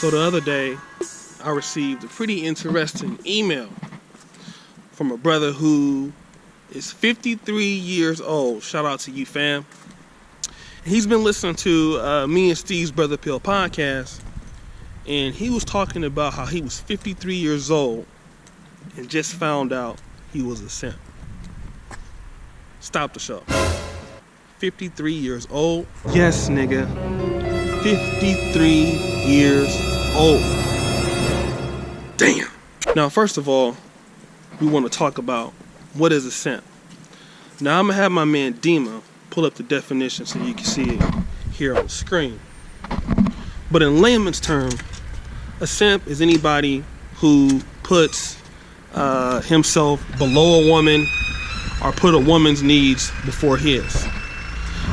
So the other day, I received a pretty interesting email from a brother who is 53 years old. Shout out to you, fam. He's been listening to me and Steve's Brother Pill podcast, and he was talking about how he was 53 years old and just found out he was a simp. Stop the show. 53 years old? Yes, nigga. 53 years old. Damn. Now, first of all, we want to talk about what is a simp. Now, I'm going to have my man Dima pull up the definition so you can see it here on the screen. But in layman's terms, a simp is anybody who puts himself below a woman or put a woman's needs before his.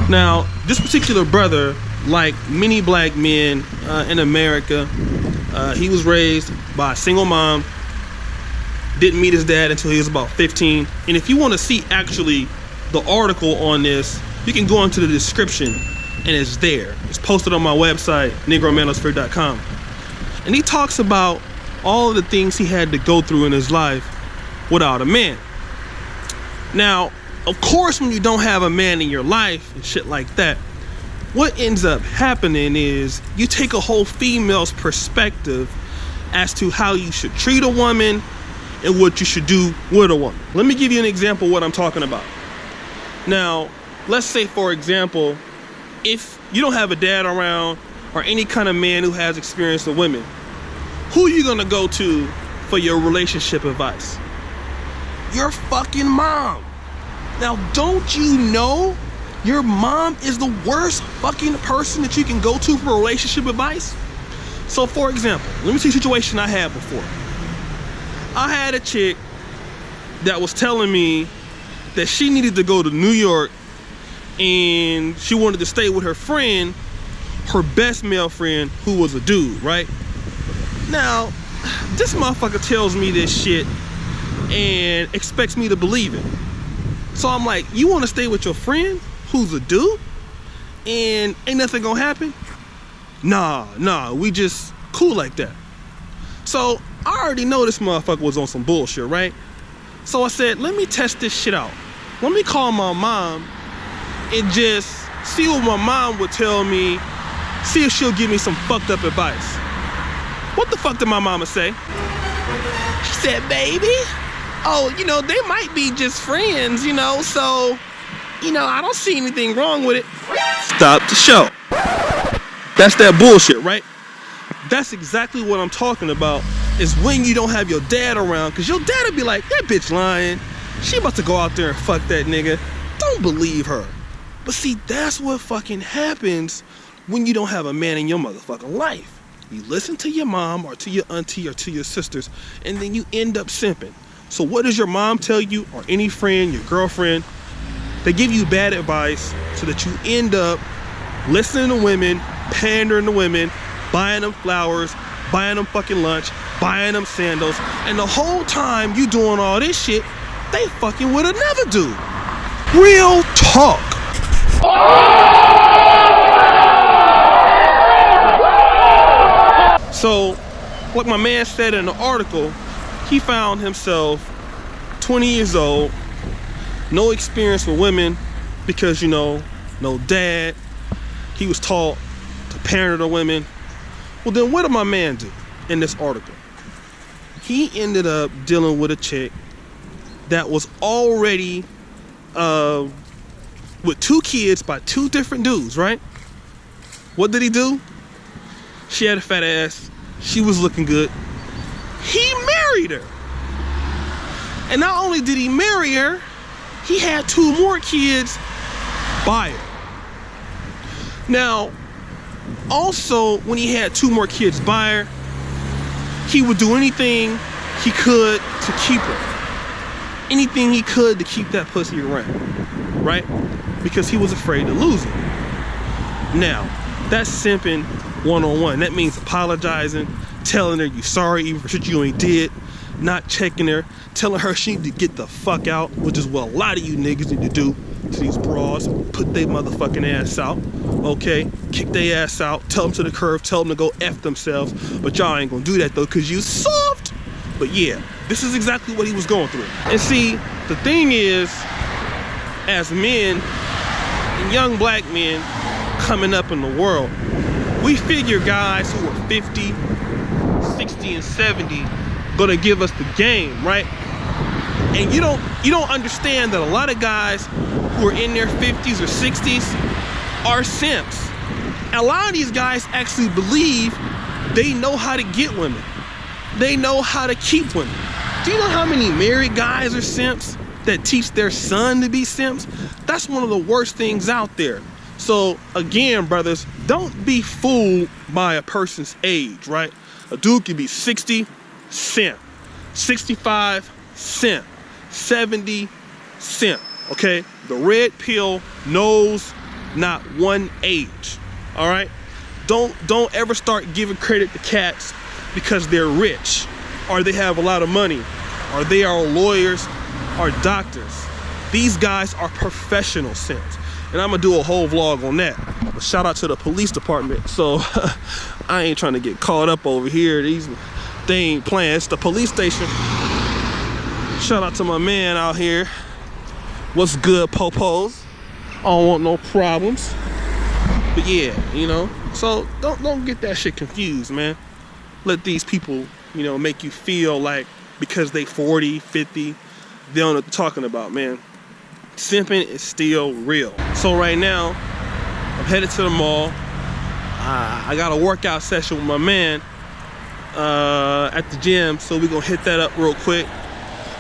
Now, this particular brother, like many black men in America, he was raised by a single mom, didn't meet his dad until he was about 15. And if you want to see actually the article on this, you can go into the description and it's there. It's posted on my website, negromanosphere.com. And he talks about all of the things he had to go through in his life without a man. Now, of course, when you don't have a man in your life and shit like that, what ends up happening is you take a whole female's perspective as to how you should treat a woman and what you should do with a woman. Let me give you an example of what I'm talking about. Now, let's say, for example, if you don't have a dad around or any kind of man who has experience with women, who are you gonna go to for your relationship advice? Your fucking mom. Now, don't you know your mom is the worst fucking person that you can go to for relationship advice? So, for example, let me tell you a situation I had before. I had a chick that was telling me that she needed to go to New York and she wanted to stay with her friend, her best male friend, who was a dude, right? Now, this motherfucker tells me this shit and expects me to believe it. So I'm like, you want to stay with your friend who's a dude and ain't nothing gonna happen? Nah, we just cool like that. So I already know this motherfucker was on some bullshit, right? So I said, let me test this shit out. Let me call my mom and just see what my mom would tell me, see if she'll give me some fucked up advice. What the fuck did my mama say? She said, baby, they might be just friends, so, I don't see anything wrong with it. Stop the show. That's that bullshit, right? That's exactly what I'm talking about, is when you don't have your dad around, because your dad would be like, that bitch lying. She about to go out there and fuck that nigga. Don't believe her. But see, that's what fucking happens when you don't have a man in your motherfucking life. You listen to your mom or to your auntie or to your sisters, and then you end up simping. So what does your mom tell you, or any friend, your girlfriend? They give you bad advice so that you end up listening to women, pandering to women, buying them flowers, buying them fucking lunch, buying them sandals, and the whole time you doing all this shit, they fucking with another dude. Real talk. So, like my man said in the article, he found himself 20 years old, no experience with women because, no dad. He was taught to parent the women. Well, then what did my man do in this article? He ended up dealing with a chick that was already with 2 kids by 2 different dudes, right? What did he do? She had a fat ass. She was looking good. He married her. And not only did he marry her, he had 2 more kids by her. Now, also, when he had 2 more kids by her, he would do anything he could to keep her. Anything he could to keep that pussy around, right? Because he was afraid to lose it. Now, that's simping one-on-one. That means apologizing, telling her you sorry even for shit you ain't did, not checking her, telling her she need to get the fuck out, which is what a lot of you niggas need to do to these bras. Put their motherfucking ass out, okay? Kick their ass out, tell them to the curb, tell them to go F themselves. But y'all ain't gonna do that though, cause you soft. But yeah, this is exactly what he was going through. And see, the thing is, as men, and young black men coming up in the world, we figure guys who are 50, 60, and 70 gonna give us the game, right? And you don't understand that a lot of guys who are in their 50s or 60s are simps. And a lot of these guys actually believe they know how to get women. They know how to keep women. Do you know how many married guys are simps that teach their son to be simps? That's one of the worst things out there. So again, brothers, don't be fooled by a person's age, right? A dude can be 60, simp. 65, simp. 70, simp. Okay? The red pill knows not one age. All right? Don't ever start giving credit to cats because they're rich, or they have a lot of money, or they are lawyers or doctors. These guys are professional simps. And I'm gonna do a whole vlog on that. But shout out to the police department. So I ain't trying to get caught up over here. They ain't playing. It's the police station. Shout out to my man out here. What's good, popos? I don't want no problems. But yeah, you know. So don't get that shit confused, man. Let these people, you know, make you feel like because they 40, 50, they don't know what they're talking about, man. Simping is still real. So right now, I'm headed to the mall. I got a workout session with my man at the gym, so we're gonna hit that up real quick.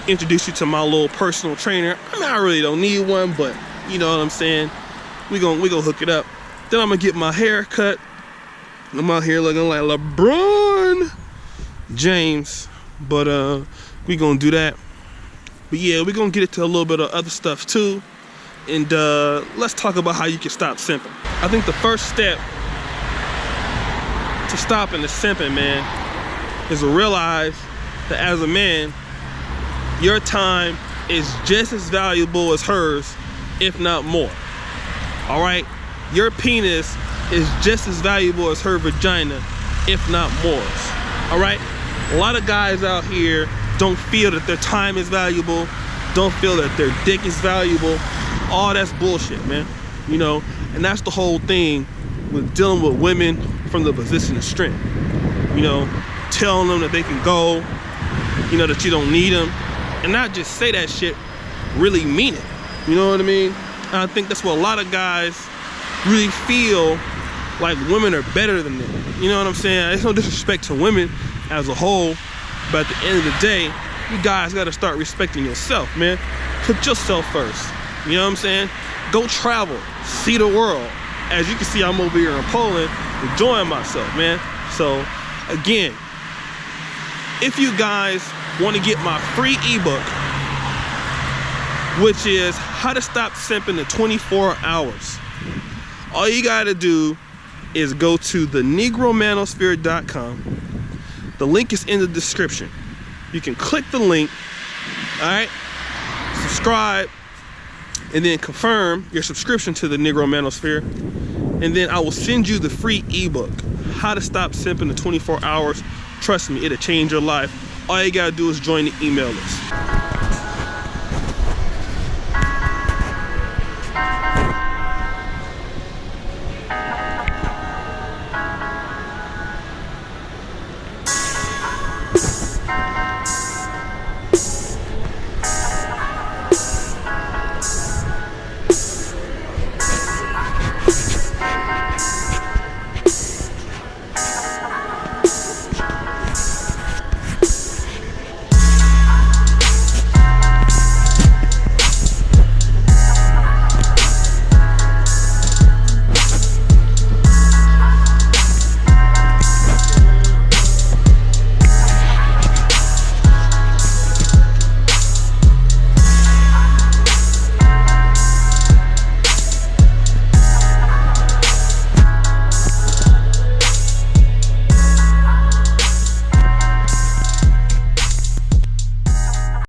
Introduce you to my little personal trainer. I mean, I really don't need one, but you know what I'm saying. We gonna hook it up. Then I'm gonna get my hair cut. I'm out here looking like LeBron James, but we gonna do that. But yeah, we're gonna get into a little bit of other stuff too. And let's talk about how you can stop simping. I think the first step to stopping the simping, man, is to realize that as a man, your time is just as valuable as hers, if not more. All right? Your penis is just as valuable as her vagina, if not more. All right? A lot of guys out here don't feel that their time is valuable, don't feel that their dick is valuable. All that's bullshit, man. You know, and that's the whole thing with dealing with women from the position of strength. You know, telling them that they can go, you know, that you don't need them, and not just say that shit, really mean it. You know what I mean? And I think that's what a lot of guys really feel like women are better than them. You know what I'm saying? There's no disrespect to women as a whole, but at the end of the day, you guys gotta start respecting yourself, man. Put yourself first. You know what I'm saying? Go travel, see the world. As you can see, I'm over here in Poland, enjoying myself, man. So, again, if you guys want to get my free ebook, which is How to Stop Simping in 24 Hours, all you gotta do is go to thenegromanosphere.com. The link is in the description. You can click the link, all right, subscribe, and then confirm your subscription to the Negro Manosphere, and then I will send you the free ebook, How to Stop Simping in 24 Hours. Trust me, it'll change your life. All you gotta do is join the email list.